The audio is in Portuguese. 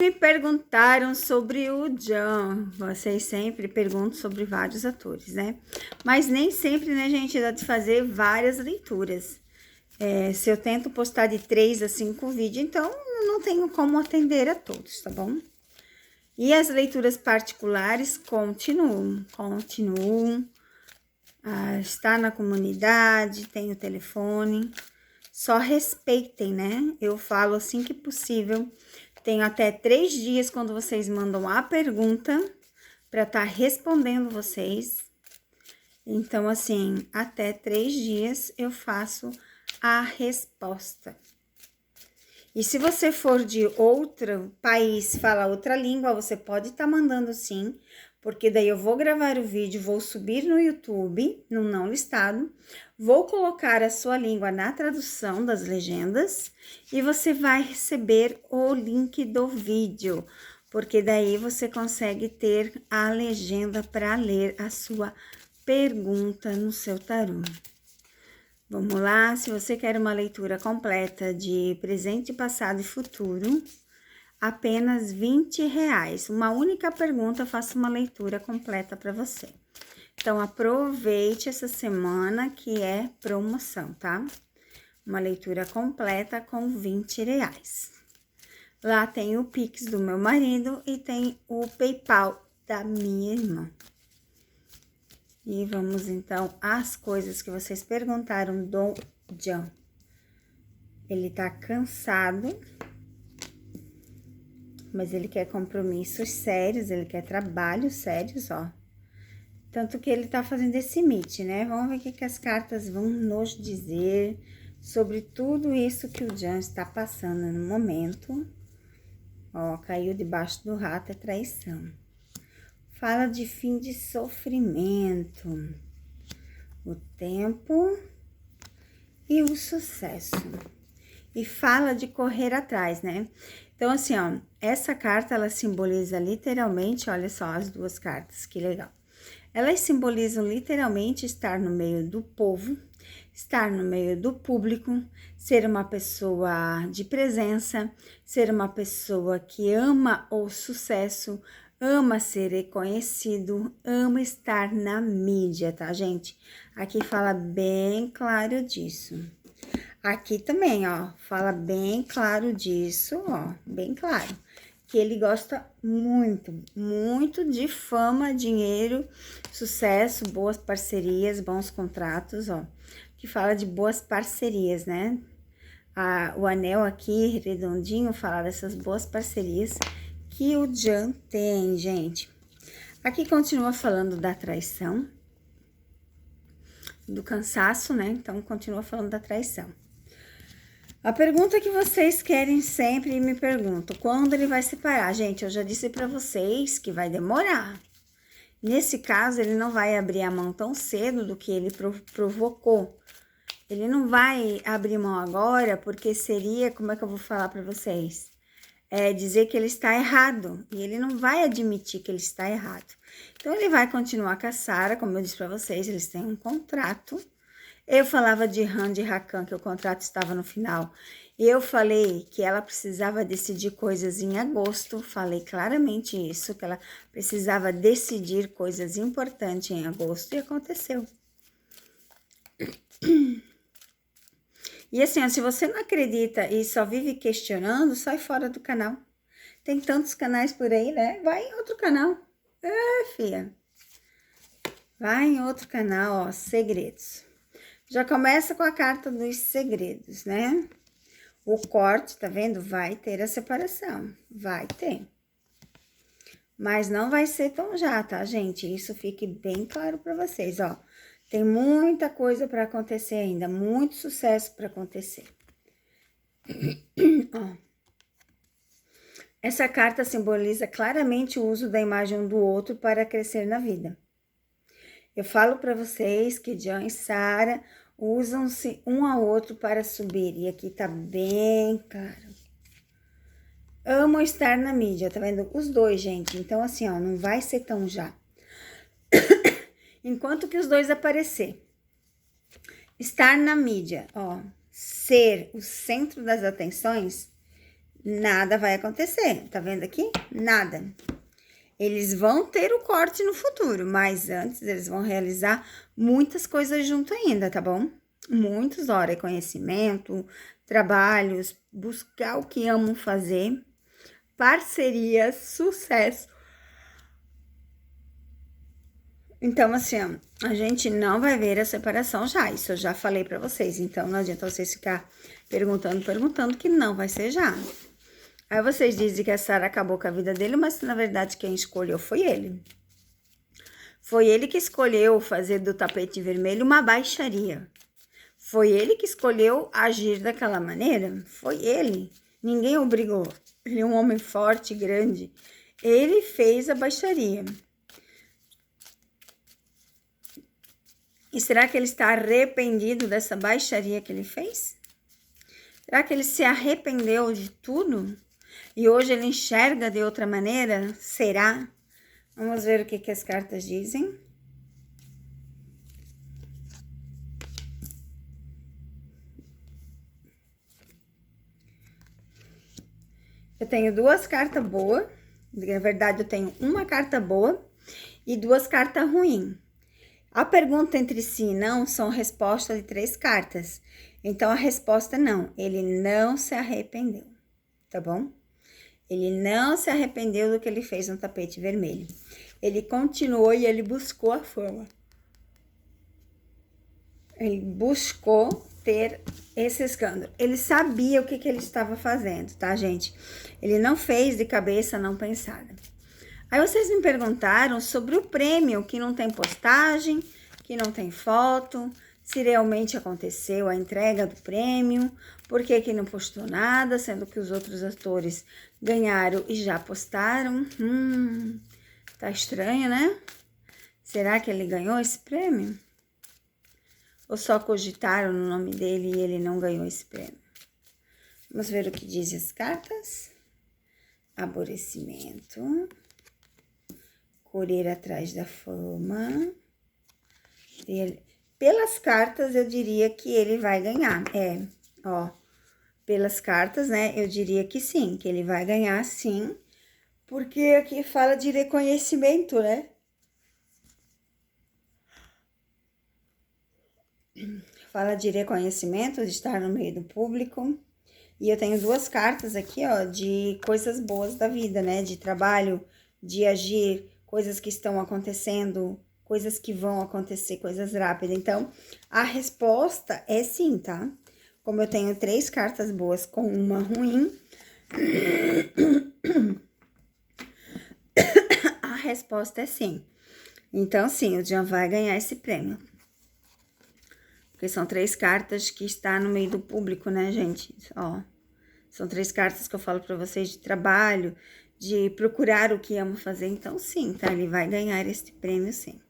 Me perguntaram sobre o John. Vocês sempre perguntam sobre vários atores, né? Mas nem sempre, né, gente, dá de fazer várias leituras. Se eu tento postar de 3 a 5 vídeos, então eu não tenho como atender a todos, tá bom? E as leituras particulares continuam. Está na comunidade, tem o telefone. Só respeitem, né? Eu falo assim que possível. Tenho até 3 dias quando vocês mandam a pergunta para estar respondendo vocês. Então, assim, até 3 dias eu faço a resposta. E se você for de outro país, fala outra língua, você pode estar mandando sim, porque daí eu vou gravar o vídeo, vou subir no YouTube, no não listado, vou colocar a sua língua na tradução das legendas e você vai receber o link do vídeo, porque daí você consegue ter a legenda para ler a sua pergunta no seu tarô. Vamos lá, se você quer uma leitura completa de presente, passado e futuro, apenas R$20. Uma única pergunta, eu faço uma leitura completa para você. Então, aproveite essa semana que é promoção, tá? Uma leitura completa com R$20. Lá tem o Pix do meu marido e tem o PayPal da minha irmã. E vamos então às coisas que vocês perguntaram do John. Ele tá cansado, mas ele quer compromissos sérios, ele quer trabalhos sérios, ó. Tanto que ele tá fazendo esse meet, né? Vamos ver o que as cartas vão nos dizer sobre tudo isso que o John está passando no momento. Ó, caiu debaixo do rato, é traição. Fala de fim de sofrimento, o tempo e o sucesso. E fala de correr atrás, né? Então, assim, ó, essa carta, ela simboliza literalmente, olha só as duas cartas, que legal. Elas simbolizam literalmente estar no meio do povo, estar no meio do público, ser uma pessoa de presença, ser uma pessoa que ama o sucesso, ama ser reconhecido, ama estar na mídia, tá, gente? Aqui fala bem claro disso. Aqui também, ó, fala bem claro disso, ó, bem claro. Que ele gosta muito, muito de fama, dinheiro, sucesso, boas parcerias, bons contratos, ó. Que fala de boas parcerias, né? O anel aqui, redondinho, fala dessas boas parcerias que o John tem, gente. Aqui continua falando da traição, do cansaço, né? Então, continua falando da traição. A pergunta que vocês querem sempre me perguntam, quando ele vai se parar? Gente, eu já disse para vocês que vai demorar. Nesse caso, ele não vai abrir a mão tão cedo do que ele provocou. Ele não vai abrir mão agora, porque seria, como é que eu vou falar para vocês? Dizer que ele está errado, e ele não vai admitir que ele está errado. Então, ele vai continuar com a Sara, como eu disse para vocês, eles têm um contrato. Eu falava de Han de Rakan, que o contrato estava no final. Eu falei que ela precisava decidir coisas em agosto. Falei claramente isso, que ela precisava decidir coisas importantes em agosto. E aconteceu. E assim, ó, se você não acredita e só vive questionando, sai fora do canal. Tem tantos canais por aí, né? Vai em outro canal. Filha. Vai em outro canal, ó, segredos. Já começa com a carta dos segredos, né? O corte, tá vendo? Vai ter a separação. Vai ter. Mas não vai ser tão já, tá, gente? Isso fique bem claro pra vocês, ó. Tem muita coisa pra acontecer ainda. Muito sucesso pra acontecer. Ó. Essa carta simboliza claramente o uso da imagem um do outro para crescer na vida. Eu falo pra vocês que John e Sara usam-se um ao outro para subir. E aqui tá bem claro. Amo estar na mídia, tá vendo? Os dois, gente. Então, assim, ó, não vai ser tão já. Enquanto que os dois aparecer. Estar na mídia, ó. Ser o centro das atenções, nada vai acontecer. Tá vendo aqui? Nada. Eles vão ter o corte no futuro, mas antes eles vão realizar muitas coisas junto ainda, tá bom? Muitos, ó, reconhecimento, trabalhos, buscar o que amam fazer, parcerias, sucesso. Então, assim, ó, a gente não vai ver a separação já, isso eu já falei pra vocês, então não adianta vocês ficar perguntando, que não vai ser já. Aí vocês dizem que a Sara acabou com a vida dele, mas na verdade quem escolheu foi ele. Foi ele que escolheu fazer do tapete vermelho uma baixaria. Foi ele que escolheu agir daquela maneira. Foi ele. Ninguém obrigou. Ele é um homem forte, grande. Ele fez a baixaria. E será que ele está arrependido dessa baixaria que ele fez? Será que ele se arrependeu de tudo? E hoje ele enxerga de outra maneira? Será? Vamos ver o que as cartas dizem. Eu tenho duas cartas boas. Na verdade, eu tenho uma carta boa e duas cartas ruins. A pergunta entre sim e não são respostas de 3 cartas. Então, a resposta é não. Ele não se arrependeu, tá bom? Ele não se arrependeu do que ele fez no tapete vermelho. Ele continuou e ele buscou a fama. Ele buscou ter esse escândalo. Ele sabia o que ele estava fazendo, tá, gente? Ele não fez de cabeça não pensada. Aí vocês me perguntaram sobre o prêmio, que não tem postagem, que não tem foto, se realmente aconteceu a entrega do prêmio, por que não postou nada, sendo que os outros atores ganharam e já postaram. Tá estranho, né? Será que ele ganhou esse prêmio? Ou só cogitaram no nome dele e ele não ganhou esse prêmio? Vamos ver o que dizem as cartas. Aborrecimento. Correr atrás da fama. Pelas cartas, eu diria que ele vai ganhar. Ó. Pelas cartas, né? Eu diria que sim, que ele vai ganhar sim. Porque aqui fala de reconhecimento, né? Fala de reconhecimento, de estar no meio do público. E eu tenho duas cartas aqui, ó, de coisas boas da vida, né? De trabalho, de agir, coisas que estão acontecendo, coisas que vão acontecer, coisas rápidas. Então, a resposta é sim, tá? Como eu tenho 3 cartas boas com uma ruim, a resposta é sim. Então, sim, o Jean vai ganhar esse prêmio. Porque são 3 cartas que está no meio do público, né, gente? Ó, são 3 cartas que eu falo pra vocês de trabalho, de procurar o que ama fazer. Então, sim, tá? Ele vai ganhar esse prêmio, sim.